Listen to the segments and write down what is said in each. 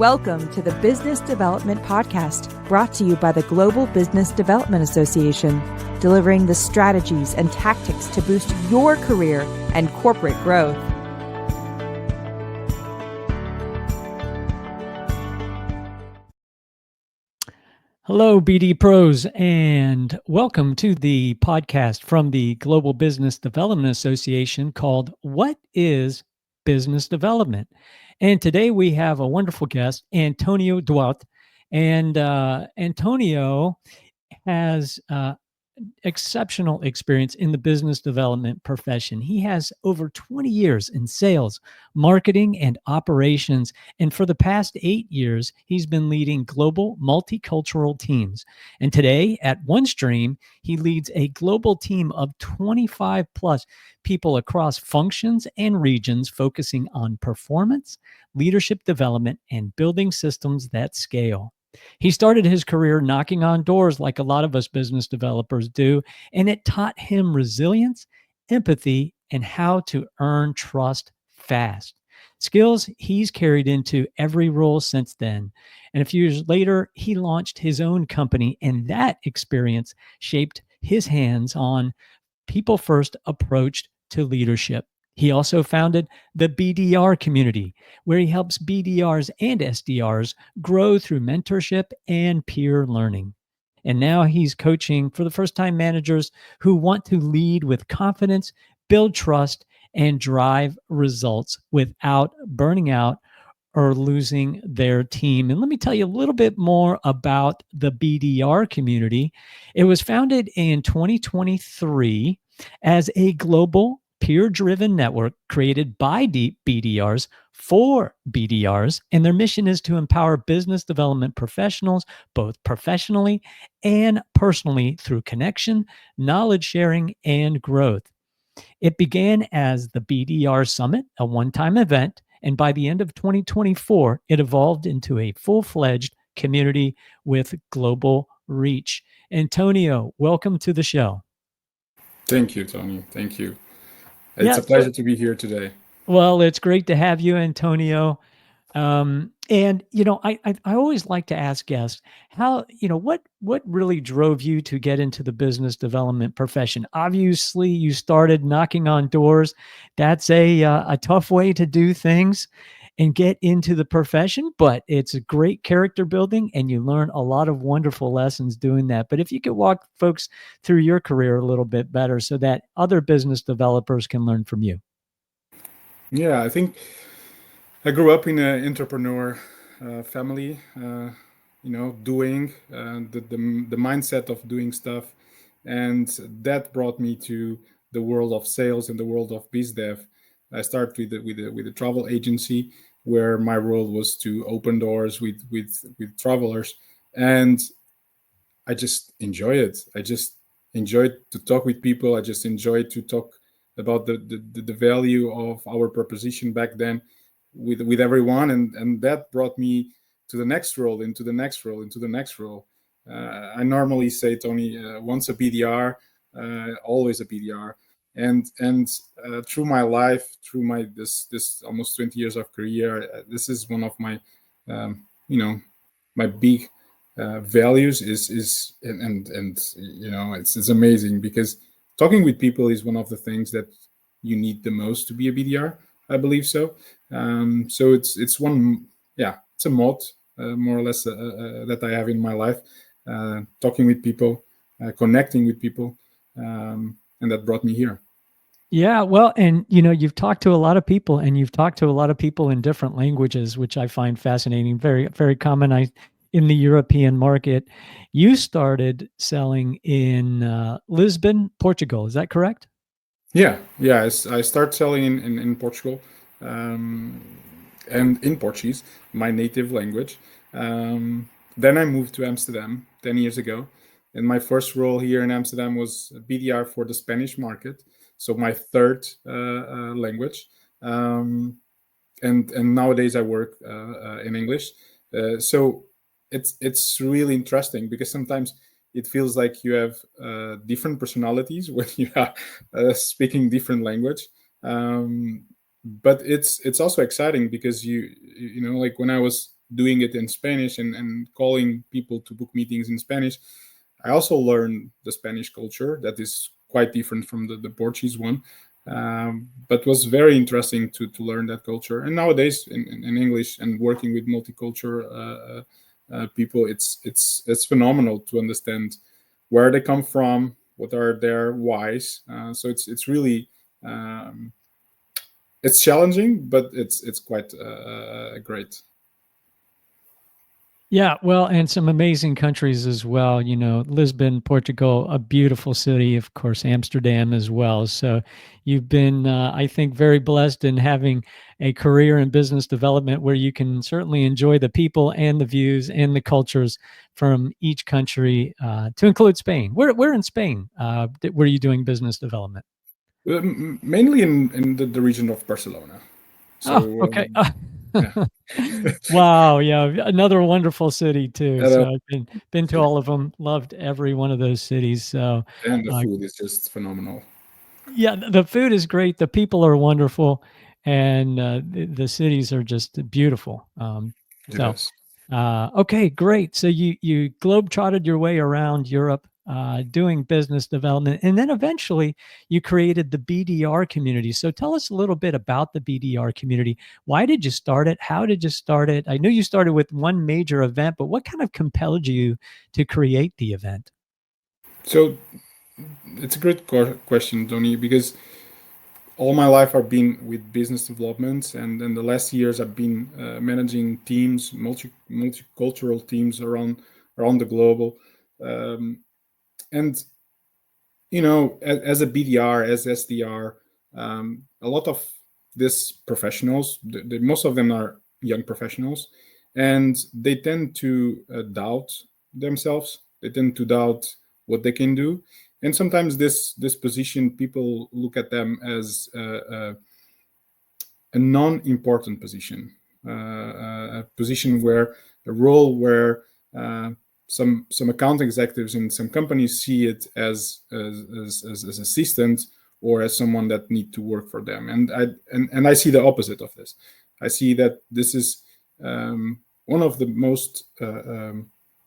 Welcome to the Business Development Podcast, brought to you by the Global Business Development Association, delivering the strategies and tactics to boost your career and corporate growth. Hello, BD Pros, and welcome to the podcast from the Global Business Development Association called What is Business Development? And today we have a wonderful guest, Antonio Duarte. And Antonio has exceptional experience in the business development profession. He has over 20 years in sales, marketing, and operations. And for the past 8 years, he's been leading global multicultural teams. And today at OneStream, he leads a global team of 25 plus people across functions and regions, focusing on performance, leadership development, and building systems that scale. He started his career knocking on doors like a lot of us business developers do, and it taught him resilience, empathy, and how to earn trust fast. Skills he's carried into every role since then. And a few years later, he launched his own company, and that experience shaped his hands-on, people-first approach to leadership. He also founded the BDR Community, where he helps BDRs and SDRs grow through mentorship and peer learning. And now he's coaching for the first-time managers who want to lead with confidence, build trust, and drive results without burning out or losing their team. And let me tell you a little bit more about the BDR Community. It was founded in 2023 as a global peer-driven network created by BDRs for BDRs, and their mission is to empower business development professionals, both professionally and personally, through connection, knowledge sharing, and growth. It began as the BDR Summit, a one-time event, and by the end of 2024, it evolved into a full-fledged community with global reach. Antonio, welcome to the show. Thank you, Tony. Thank you. It's a pleasure to be here today. Well, it's great to have you, Antonio. And I always like to ask guests how, what really drove you to get into the business development profession? Obviously, you started knocking on doors. That's a tough way to do things and get into the profession, but it's a great character building, and you learn a lot of wonderful lessons doing that. But if you could walk folks through your career a little bit better so that other business developers can learn from you. Yeah, I think I grew up in an entrepreneur family, doing the mindset of doing stuff. And that brought me to the world of sales and the world of biz dev. I started with a travel agency where my role was to open doors with travelers, and I just enjoy it. I just enjoyed to talk with people. I just enjoyed to talk about the value of our proposition back then with everyone, and that brought me to the next role, into the next role, into the next role. I normally say, Tony, once a BDR, always a BDR. And through my life, through my this almost 20 years of career, this is one of my my big values is and it's amazing, because talking with people is one of the things that you need the most to be a BDR. I believe so. So it's one, it's a mod, more or less, that I have in my life, talking with people, connecting with people, and that brought me here. Yeah, well, and you've talked to a lot of people, and you've talked to a lot of people in different languages, which I find fascinating. Very, very common in the European market. You started selling in Lisbon, Portugal. Is that correct? Yeah. I started selling in Portugal, and in Portuguese, my native language. Then I moved to Amsterdam 10 years ago, and my first role here in Amsterdam was BDR for the Spanish market, so my third language. And nowadays I work in English. So it's really interesting, because sometimes it feels like you have different personalities when you are speaking different language. But it's also exciting, because you know, like when I was doing it in Spanish and calling people to book meetings in Spanish, I also learned the Spanish culture that is quite different from the Portuguese one. But was very interesting to learn that culture. And nowadays in English and working with multicultural people, it's phenomenal to understand where they come from, what are their whys. So it's really it's challenging, but it's quite great. Yeah, well, and some amazing countries as well. Lisbon, Portugal, a beautiful city, of course, Amsterdam as well. So you've been, I think, very blessed in having a career in business development where you can certainly enjoy the people and the views and the cultures from each country, to include Spain. Where in Spain were you doing business development? Mainly in the region of Barcelona. Oh, So okay. yeah. Wow, yeah, another wonderful city too. And, So I've been to all of them, loved every one of those cities. So, and the uh, food is just phenomenal. yeah, the food is great, the people are wonderful, and the cities are just beautiful. It So, is. okay, great. So you globetrotted your way around Europe, doing business development, and then eventually you created the BDR community. So tell us a little bit about the BDR community. Why did you start it? How did you start it? I know you started with one major event, but what kind of compelled you to create the event? So it's a great question, Tony, because all my life I've been with business development, and in the last years I've been managing teams, multicultural teams around the globe, um, and as a BDR, as SDR, a lot of these professionals, most of them are young professionals, and they tend to doubt themselves. They tend to doubt what they can do, and sometimes this position, people look at them as a non-important position, a position where a role where some account executives in some companies see it as assistant or as someone that need to work for them, and I see the opposite of this. I see that this is one of the most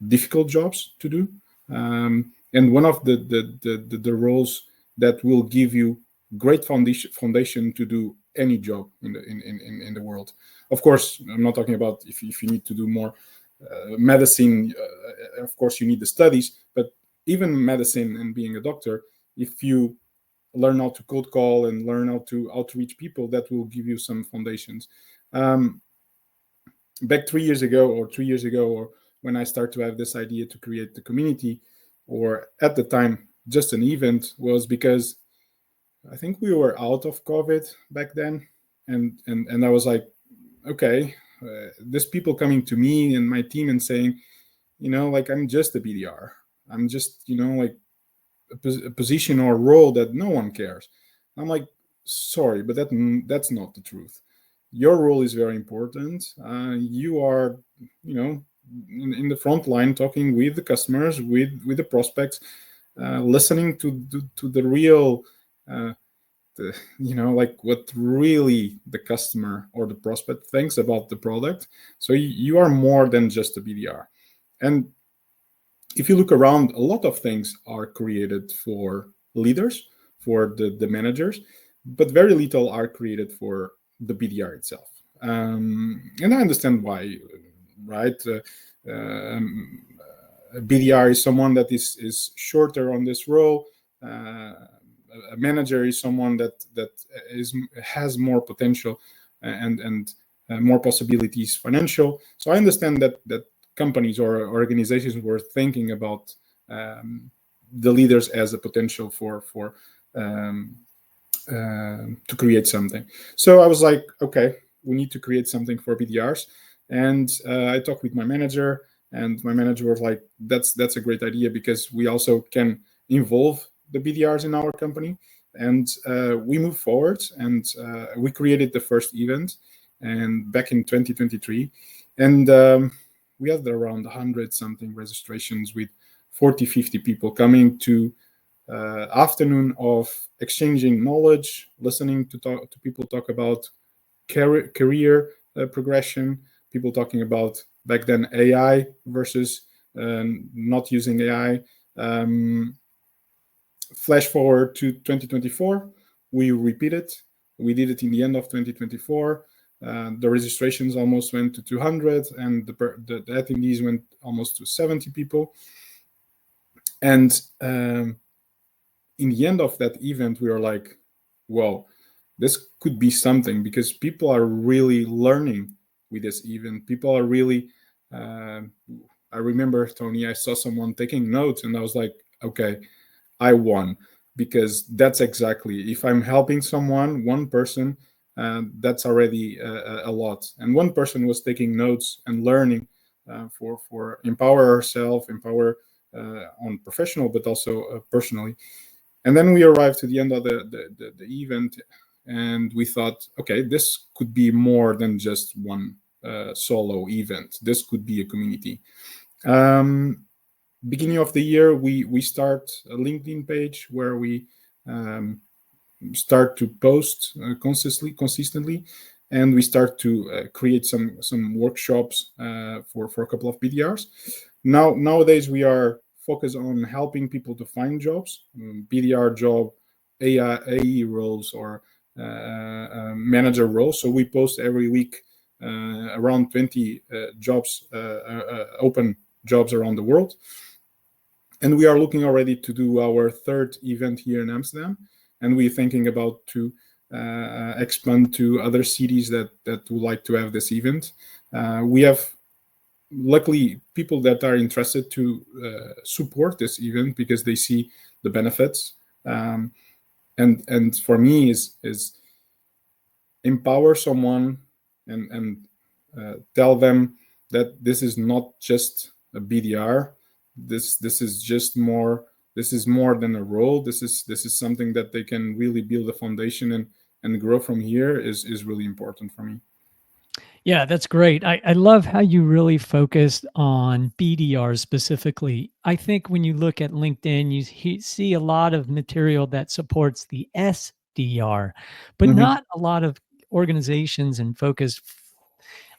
difficult jobs to do, and one of the roles that will give you great foundation to do any job in the world. Of course, I'm not talking about if you need to do more medicine. Of course, you need the studies, but even medicine and being a doctor, if you learn how to cold call and learn how to outreach people, that will give you some foundations. Um, Back 3 years ago, or 3 years ago, or when I started to have this idea to create the community, or at the time just an event, was because I think we were out of COVID back then, and I was like, okay, there's people coming to me and my team and saying, like I'm just a BDR, I'm just like a position or role that no one cares. I'm like, sorry, but that's not the truth. Your role is very important. You are, in the front line, talking with the customers, with the prospects, listening to the real like what really the customer or the prospect thinks about the product. So you are more than just a BDR. And if you look around, a lot of things are created for leaders, for the managers, but very little are created for the BDR itself. And I understand why, right? BDR is someone that is shorter on this role. A manager is someone that has more potential and more possibilities financial. So I understand that companies or organizations were thinking about the leaders as a potential for um, to create something. So I was like, okay, we need to create something for BDRs. And I talked with my manager, and my manager was like, that's a great idea, because we also can involve the BDRs in our company. And we moved forward, and we created the first event, and back in 2023, and we had around 100 something registrations, with 40-50 people coming to afternoon of exchanging knowledge, listening to people talk about career progression, people talking about back then AI versus not using AI. Flash forward to 2024, we repeated. We did it in the end of 2024. The registrations almost went to 200, and the attendees went almost to 70 people. And in the end of that event, we were like, well, this could be something, because people are really learning with this event. People are really, I remember, Tony, I saw someone taking notes, and I was like, okay, I won, because that's exactly, if I'm helping someone, one person, that's already a lot. And one person was taking notes and learning for empower ourselves, empower on professional, but also personally. And then we arrived to the end of the event, and we thought, okay, this could be more than just one solo event. This could be a community. Beginning of the year, we start a LinkedIn page where we start to post consistently, and we start to create some workshops for a couple of BDRs. Nowadays, we are focused on helping people to find jobs, BDR job, AE roles, or manager roles. So we post every week around 20 jobs, open jobs around the world. And we are looking already to do our third event here in Amsterdam, and we're thinking about to expand to other cities that would like to have this event. We have, luckily, people that are interested to support this event because they see the benefits. And for me is empower someone and tell them that this is not just a BDR. This is just more. This is more than a role. This is something that they can really build a foundation and grow from here is really important for me. Yeah, that's great. I love how you really focused on BDR specifically. I think when you look at LinkedIn, you see a lot of material that supports the SDR, but Mm-hmm. not a lot of organizations and focus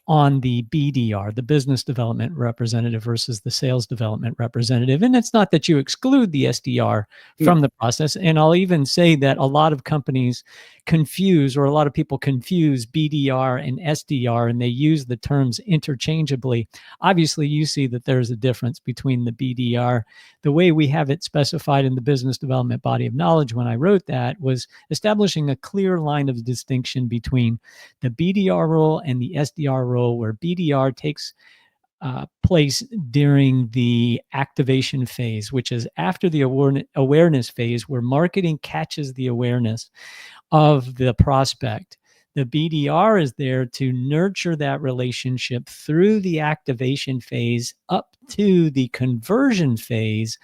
on the BDR, the business development representative versus the sales development representative. And it's not that you exclude the SDR from No, the process. And I'll even say that a lot of companies confuse, or a lot of people confuse BDR and SDR, and they use the terms interchangeably. Obviously, you see that there's a difference between the BDR. The way we have it specified in the business development body of knowledge when I wrote that was establishing a clear line of distinction between the BDR role and the SDR role, where BDR takes place during the activation phase, which is after the awareness phase, where marketing catches the awareness of the prospect. The BDR is there to nurture that relationship through the activation phase up to the conversion phase,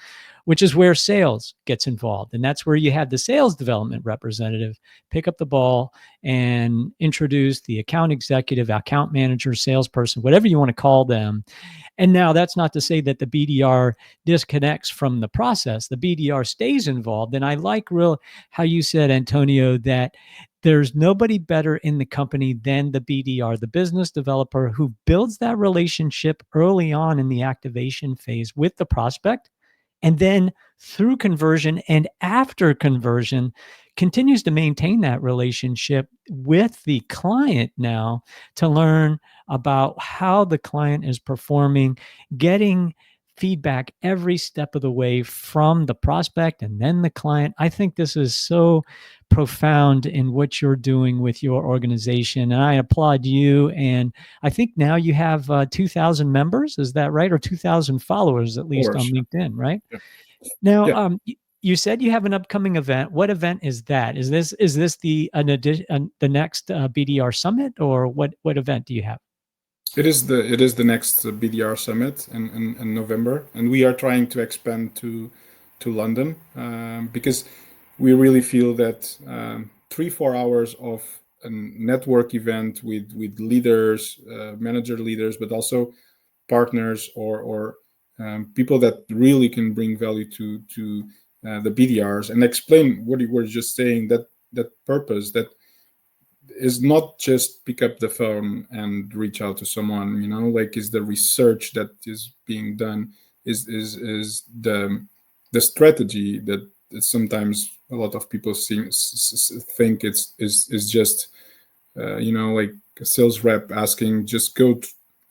which is where sales gets involved. And that's where you have the sales development representative pick up the ball and introduce the account executive, account manager, salesperson, whatever you want to call them. And now that's not to say that the BDR disconnects from the process. The BDR stays involved. And I like how you said, Antonio, that there's nobody better in the company than the BDR, the business developer, who builds that relationship early on in the activation phase with the prospect. And then through conversion and after conversion, continues to maintain that relationship with the client now to learn about how the client is performing, getting feedback every step of the way from the prospect and then the client. I think this is so profound in what you're doing with your organization, and I applaud you. And I think now you have 2,000 members, is that right? Or 2,000 followers, at least on course. LinkedIn, right? Yeah. Now, Yeah. you said you have an upcoming event. What event is that? Is this the the next BDR summit, or what event do you have? It is the next BDR summit in November, and we are trying to expand to London because we really feel that 3-4 hours of a network event with leaders, manager leaders, but also partners or people that really can bring value to the BDRs and explain what you were just saying, that purpose, that is not just pick up the phone and reach out to someone. Like, is the research that is being done, is the strategy that sometimes a lot of people think is just like a sales rep asking, just go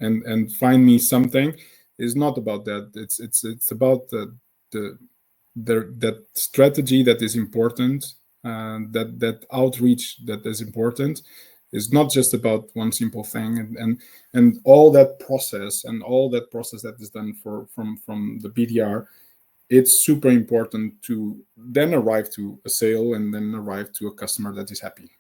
and find me something. Is not about that. It's about the that strategy that is important, that outreach that is important. Is not just about one simple thing, and all that process, that is done from the BDR. It's super important to then arrive to a sale and then arrive to a customer that is happy.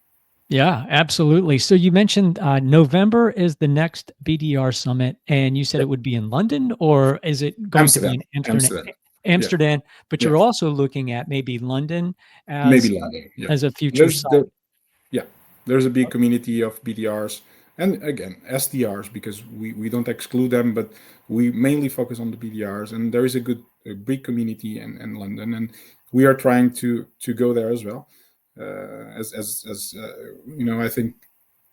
Yeah, absolutely. So you mentioned November is the next BDR summit, and you said Yeah. it would be in London, or is it going to be Amsterdam. in Amsterdam? Amsterdam. Yeah. Amsterdam, but Yeah. you're also looking at maybe London Maybe London. Yeah. as a future There's site. the Yeah, there's a big community of BDRs and again SDRs, because we don't exclude them, but we mainly focus on the BDRs. And there is a big community in London, and we are trying to go there as well. As I think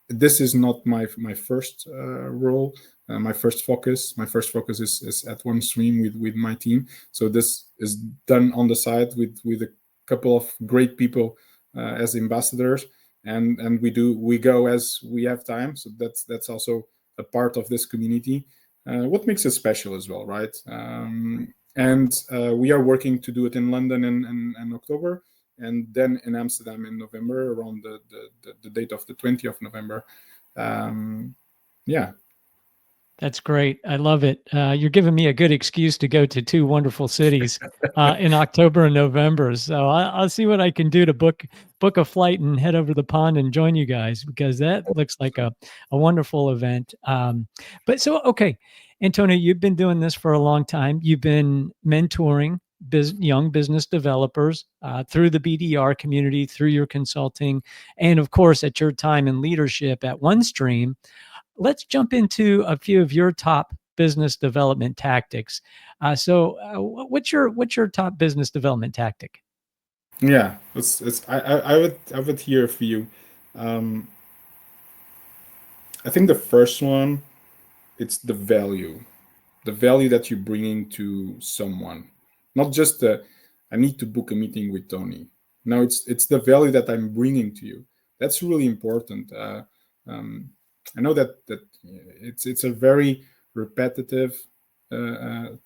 this is not my first role. My first focus. My first focus is at OneStream with my team. So this is done on the side with a couple of great people as ambassadors, and we go as we have time. So that's also a part of this community. What makes it special as well, right? And we are working to do it in London in October, and then in Amsterdam in November, around the date of the 20th of November. Um, yeah. That's great. I love it. You're giving me a good excuse to go to two wonderful cities in October and November. So I'll see what I can do to book a flight and head over the pond and join you guys, because that looks like a wonderful event. But so, okay, Antonio, you've been doing this for a long time. You've been mentoring young business developers through the BDR community, through your consulting, and of course, at your time in leadership at OneStream. Let's jump into a few of your top business development tactics. What's your top business development tactic? Yeah, I would hear a few. um, I think the first one, it's the value that you're bringing to someone. Not just the I need to book a meeting with Tony. No, it's the value that I'm bringing to you. That's really important. Um, I know that it's a very repetitive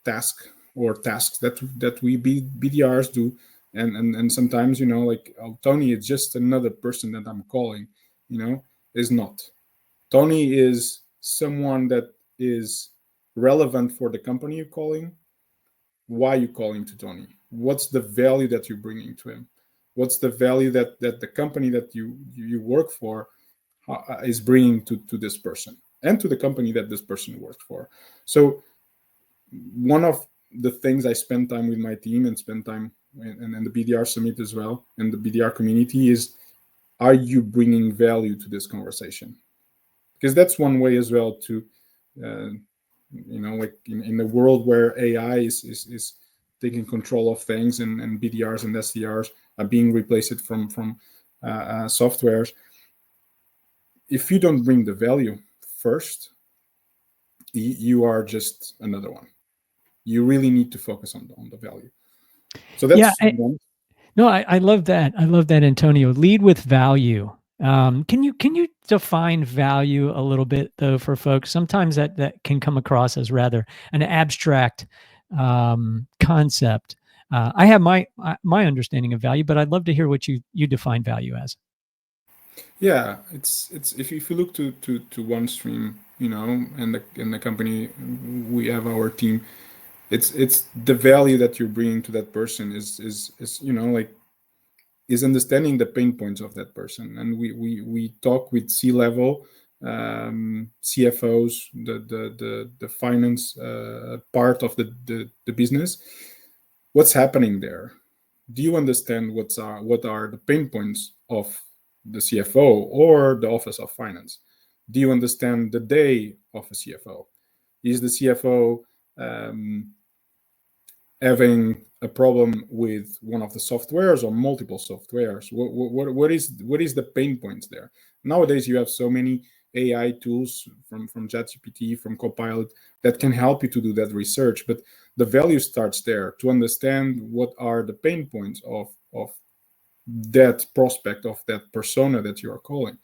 task, or tasks that we BDRs do. And sometimes, like, oh, Tony is just another person that I'm calling. Is not. Tony is someone that is relevant for the company you're calling. Why you calling to Tony? What's the value that you're bringing to him? What's the value that the company that you work for is bringing to this person and to the company that this person worked for? So one of the things I spend time with my team and spend time in the BDR summit as well, and the BDR community, is, are you bringing value to this conversation? Because that's one way as well to uh, like in the world where AI is taking control of things, and BDRs and SDRs are being replaced from softwares. If you don't bring the value first, you are just another one. You really need to focus on the value. So Yeah, that's one. no, I love that. I love that, Antonio. Lead with value. Can you define value a little bit though for folks? Sometimes that can come across as rather an abstract concept. I have my understanding of value, but I'd love to hear what you define value as. Yeah, it's if you look to OneStream, and the company, we have our team. It's the value that you're bringing to that person is like, is understanding the pain points of that person. And we talk with C-level, CFOs, the finance part of the business. What's happening there? Do you understand what are the pain points of the CFO or the office of finance? Do you understand the day of a CFO? Is the CFO um, having a problem with one of the softwares or multiple softwares? What is the pain points there? Nowadays, you have so many AI tools from ChatGPT, from Copilot, that can help you to do that research. But the value starts there, to understand what are the pain points of that prospect, of that persona that you are calling,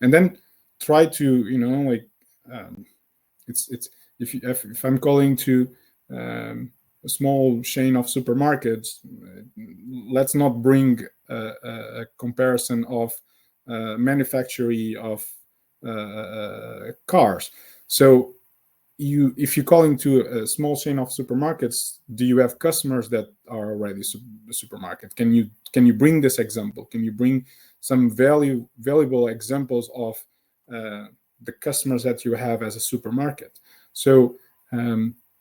and then try to, it's if I'm calling to a small chain of supermarkets, let's not bring a comparison of manufacturing of cars. So if you're calling to a small chain of supermarkets, do you have customers that are already the supermarket? Can you bring this example? Can you bring some valuable examples of the customers that you have as a supermarket? So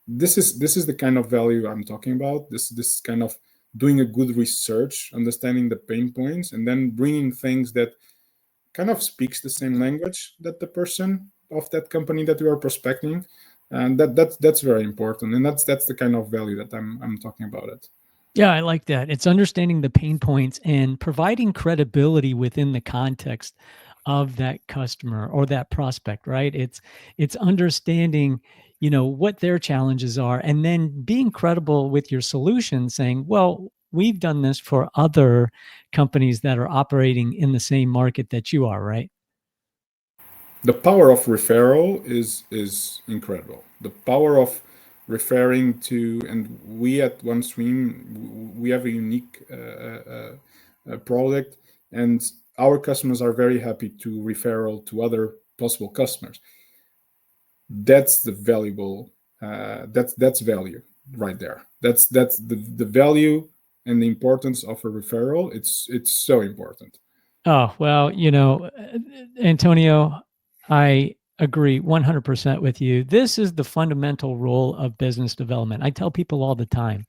this is the kind of value I'm talking about. This kind of doing a good research, understanding the pain points, and then bringing things that kind of speaks the same language that the person of that company that you are prospecting, and that's very important, and that's the kind of value that I'm talking about it. Yeah, I like that. It's understanding the pain points and providing credibility within the context of that customer or that prospect, right? It's understanding, what their challenges are, and then being credible with your solution, saying, well, we've done this for other companies that are operating in the same market that you are, right? The power of referral is incredible. The power of referring to, and we at OneStream, we have a unique product, and our customers are very happy to referral to other possible customers. That's the valuable. That's value right there. That's the value and the importance of a referral. It's so important. Oh, well, Antonio, I agree 100% with you. This is the fundamental role of business development. I tell people all the time,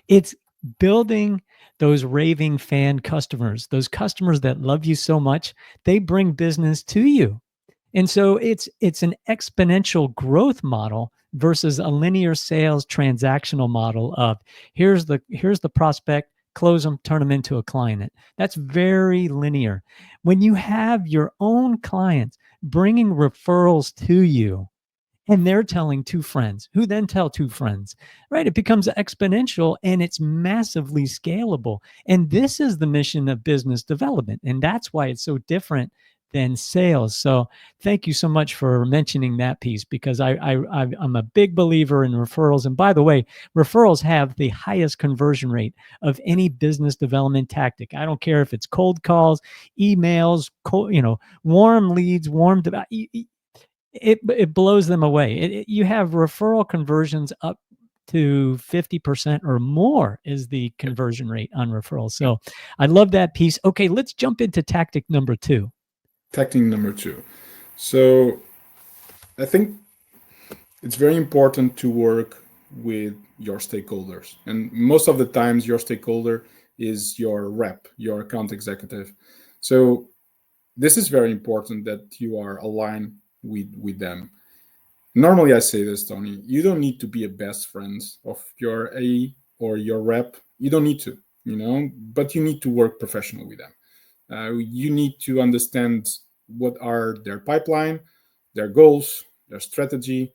it's building those raving fan customers, those customers that love you so much, they bring business to you. And so it's an exponential growth model versus a linear sales transactional model of here's the prospect, close them, turn them into a client. That's very linear. When you have your own clients bringing referrals to you, and they're telling two friends who then tell two friends, right? It becomes exponential and it's massively scalable. And this is the mission of business development. And that's why it's so different than sales. So thank you so much for mentioning that piece, because I'm a big believer in referrals. And by the way, referrals have the highest conversion rate of any business development tactic. I don't care if it's cold calls, emails, warm leads, it blows them away. You have referral conversions up to 50% or more is the conversion rate on referrals. So I love that piece. Okay, let's jump into tactic number 2. Tactic number 2. So I think it's very important to work with your stakeholders. And most of the times your stakeholder is your rep, your account executive. So this is very important that you are aligned with them. Normally I say this, Tony, you don't need to be a best friend of your A or your rep. You don't need to, but you need to work professional with them. You need to understand what are their pipeline, their goals, their strategy,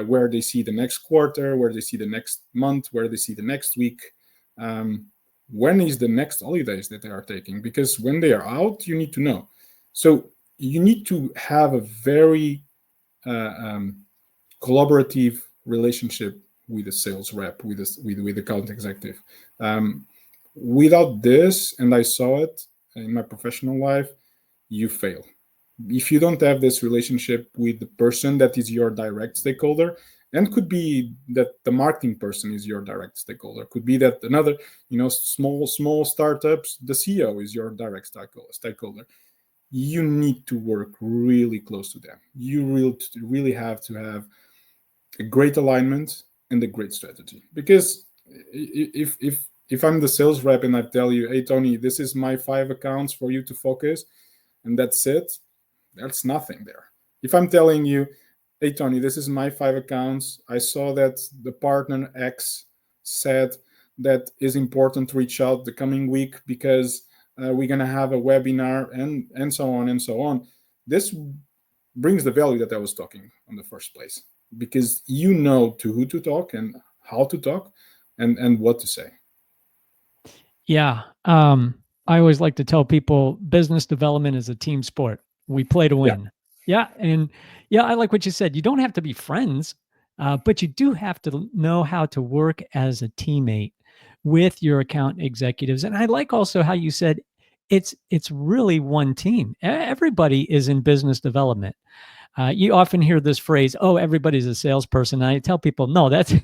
where they see the next quarter, where they see the next month, where they see the next week. When is the next holidays that they are taking? Because when they are out, you need to know. So you need to have a very collaborative relationship with the sales rep, with the account executive. Without this, and I saw it in my professional life, you fail. If you don't have this relationship with the person that is your direct stakeholder, and could be that the marketing person is your direct stakeholder, could be that another, small startups, the CEO is your direct stakeholder. You need to work really close to them. You really have to have a great alignment and a great strategy. Because if I'm the sales rep and I tell you, hey Tony, this is my 5 accounts for you to focus, and that's it, that's nothing there. If I'm telling you, hey Tony, this is my 5 accounts, I saw that the partner X said that is important to reach out the coming week because we're going to have a webinar and so on and so on. This brings the value that I was talking on the first place, because you know to who to talk and how to talk and what to say. Yeah. I always like to tell people business development is a team sport. We play to Yeah, win. Yeah. And yeah, I like what you said. You don't have to be friends, but you do have to know how to work as a teammate with your account executives. And I like also how you said it's really one team. Everybody is in business development. You often hear this phrase, "Oh, everybody's a salesperson." And I tell people, no, that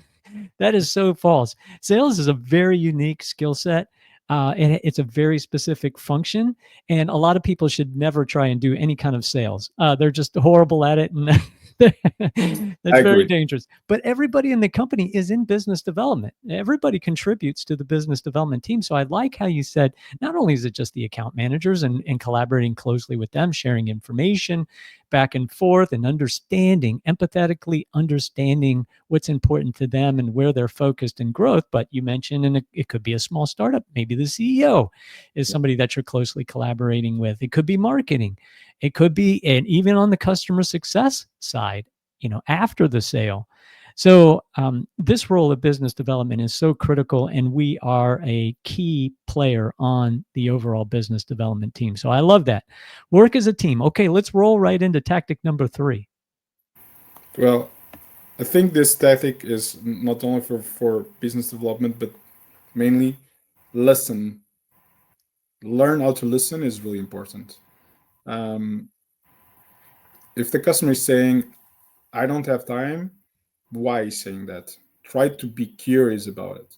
is so false. Sales is a very unique skill set. And it's a very specific function. And a lot of people should never try and do any kind of sales. They're just horrible at it. And I that's very agree. dangerous. But everybody in the company is in business development. Everybody contributes to the business development team. So I like how you said, not only is it just the account managers and collaborating closely with them, sharing information back and forth and understanding, empathetically understanding what's important to them and where they're focused in growth. But you mentioned, and it could be a small startup. Maybe the CEO is somebody that you're closely collaborating with. It could be marketing. It could be, and even on the customer success side, after the sale. So this role of business development is so critical, and we are a key player on the overall business development team. So I love that. Work as a team. Okay, let's roll right into tactic number 3. Well, I think this tactic is not only for business development, but mainly listen. Learn how to listen is really important. Um, if the customer is saying, I don't have time, why he's saying that? Try to be curious about it.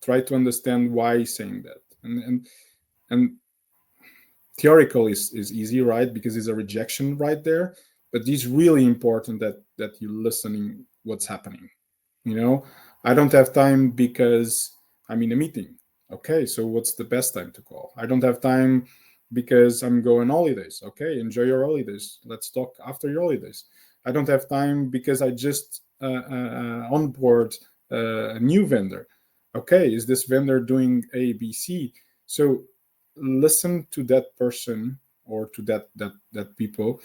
Try to understand why he's saying that. And theoretical is easy, right? Because there's a rejection right there. But it's really important that you listening what's happening. You know, I don't have time because I'm in a meeting. Okay, so what's the best time to call? I don't have time because I'm going holidays. Okay, enjoy your holidays. Let's talk after your holidays. I don't have time because I just onboard a new vendor. Okay, is this vendor doing A, B, C? So listen to that person or to that people.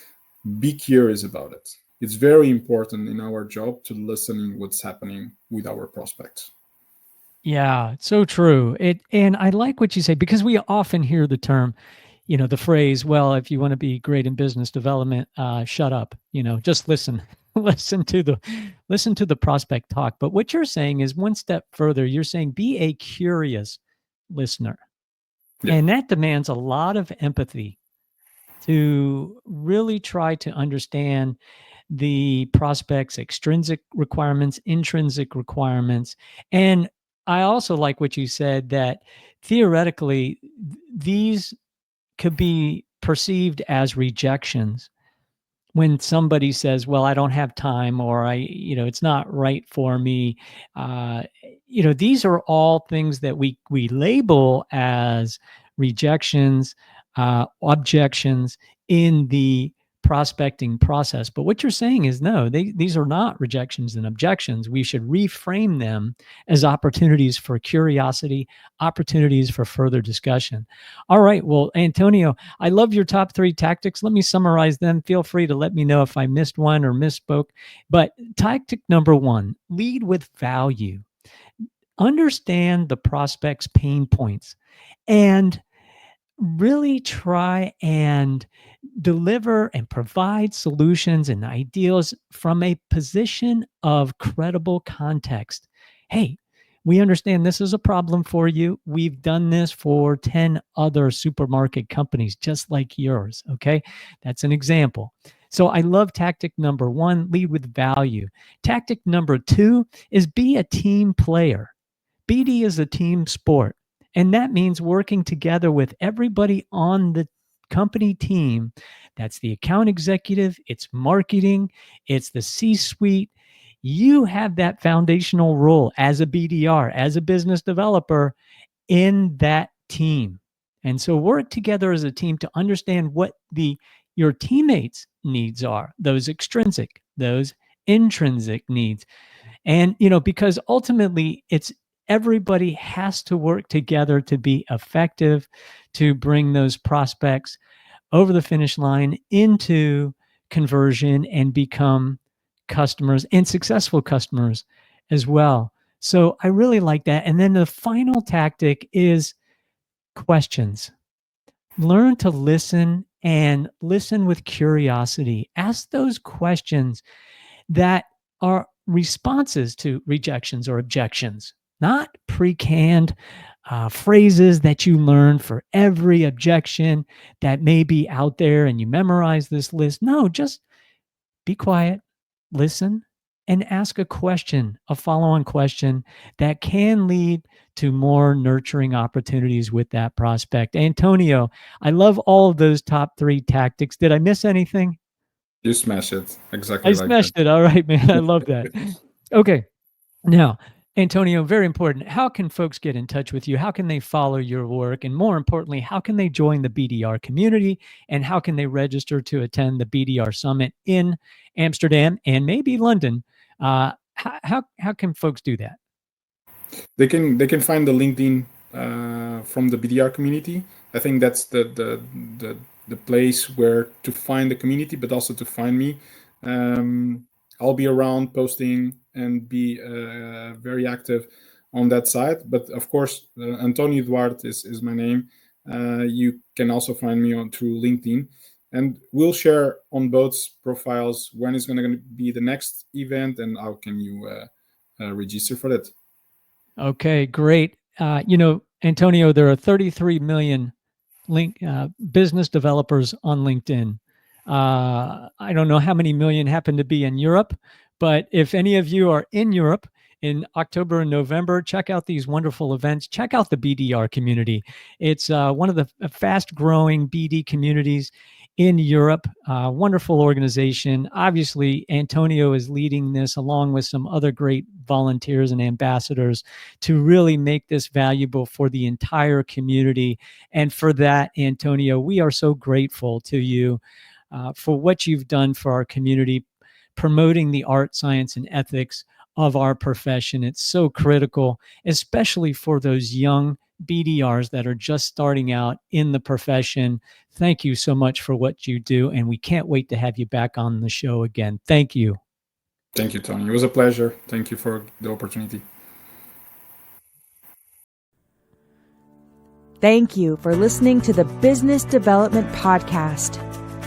Be curious about it. It's very important in our job to listening what's happening with our prospects. Yeah, it's so true. And I like what you say, because we often hear the term, the phrase, well, if you want to be great in business development, shut up, just listen. Listen to the prospect talk. But what you're saying is one step further. You're saying be a curious listener. Yeah. And that demands a lot of empathy to really try to understand the prospect's extrinsic requirements, intrinsic requirements. And I also like what you said, that theoretically, these could be perceived as rejections when somebody says, well, I don't have time, or it's not right for me. uh, these are all things that we label as rejections, objections in the prospecting process. But what you're saying is, no, these are not rejections and objections. We should reframe them as opportunities for curiosity, opportunities for further discussion. All right, well, Antonio, I love your top 3 tactics. Let me summarize them. Feel free to let me know if I missed one or misspoke. But tactic number 1, lead with value. Understand the prospect's pain points and really try and deliver and provide solutions and ideas from a position of credible context. Hey, we understand this is a problem for you. We've done this for 10 other supermarket companies just like yours. Okay. That's an example. So I love tactic number 1, lead with value. Tactic number 2 is be a team player. BD is a team sport. And that means working together with everybody on the company team. That's the account executive, it's marketing, it's the C suite. You have that foundational role as a BDR, as a business developer in that team. And so work together as a team to understand what your teammates' needs are, those extrinsic, those intrinsic needs. And, because ultimately everybody has to work together to be effective, to bring those prospects over the finish line into conversion and become customers and successful customers as well. So I really like that. And then the final tactic is questions. Learn to listen and listen with curiosity. Ask those questions that are responses to rejections or objections, not pre-canned phrases that you learn for every objection that may be out there and you memorize this list. No, just be quiet, listen, and ask a question, a follow-on question that can lead to more nurturing opportunities with that prospect. Antonio, I love all of those top 3 tactics. Did I miss anything? You smash it exactly I like that. smashed it. All right, man. I love that. Okay. Now, Antonio, very important. How can folks get in touch with you? How can they follow your work? And more importantly, how can they join the BDR community? And how can they register to attend the BDR Summit in Amsterdam and maybe London? How can folks do that? They can find the LinkedIn from the BDR community. I think that's the place where to find the community, but also to find me. I'll be around posting and be very active on that side. But of course, Antonio Duarte is my name. You can also find me through LinkedIn. And we'll share on both profiles when is going to be the next event and how can you register for that. Okay, great. Antonio, there are 33 million business developers on LinkedIn. I don't know how many million happen to be in Europe, but if any of you are in Europe in October and November, check out these wonderful events. Check out the BDR community. It's one of the fast growing BD communities in Europe. Wonderful organization. Obviously, Antonio is leading this along with some other great volunteers and ambassadors to really make this valuable for the entire community. And for that, Antonio, we are so grateful to you for what you've done for our community, promoting the art, science, and ethics of our profession. It's so critical, especially for those young BDRs that are just starting out in the profession. Thank you so much for what you do, and we can't wait to have you back on the show again. Thank you. Thank you, Tony. It was a pleasure. Thank you for the opportunity. Thank you for listening to the Business Development Podcast.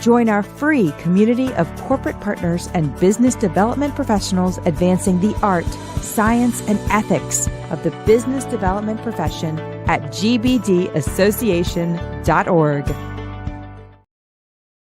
Join our free community of corporate partners and business development professionals advancing the art, science, and ethics of the business development profession at gbdassociation.org.